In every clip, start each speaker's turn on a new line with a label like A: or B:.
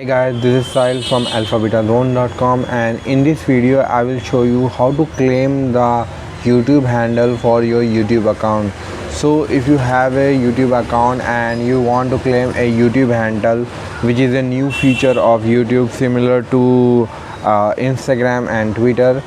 A: Hi guys, this is Sahil from alphabetazone.com, and in this video I will show you how to claim the YouTube handle for your YouTube account. So if you have a YouTube account and you want to claim a YouTube handle, which is a new feature of YouTube similar to Instagram and Twitter,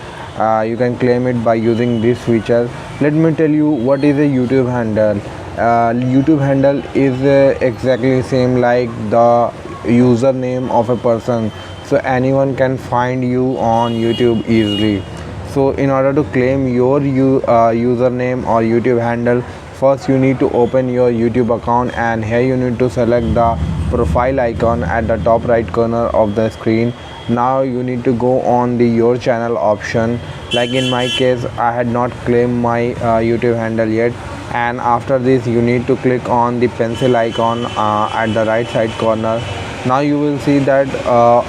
A: you can claim it by using this feature. Let me tell you what is a YouTube handle. YouTube handle is exactly same like the username of a person, so anyone can find you on YouTube easily. So in order to claim your username or YouTube handle, first you need to open your YouTube account, and here you need to select the profile icon at the top right corner of the screen. Now you need to go on the your channel option. Like in my case, I had not claimed my YouTube handle yet, and after this you need to click on the pencil icon at the right side corner. Now you will see that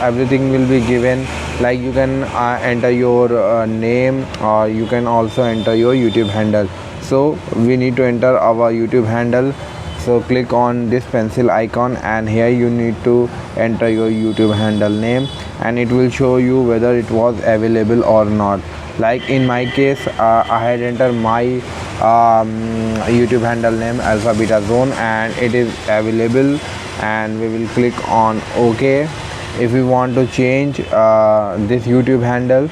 A: everything will be given, like you can enter your name, or you can also enter your YouTube handle. So we need to enter our YouTube handle, so click on this pencil icon, and here you need to enter your YouTube handle name, and it will show you whether it was available or not. Like in my case, I had entered my YouTube handle name alphabetazone, and it is available, and we will click on OK. If we want to change this YouTube handle,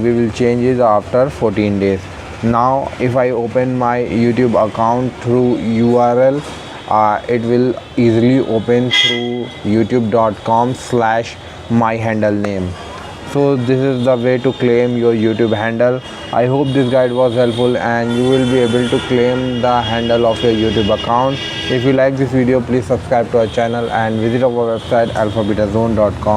A: we will change it after 14 days. Now if I open my YouTube account through URL, it will easily open through youtube.com/myhandlename. So this is the way to claim your YouTube handle. I hope this guide was helpful, and you will be able to claim the handle of your YouTube account. If you like this video, please subscribe to our channel and visit our website alphabetazone.com.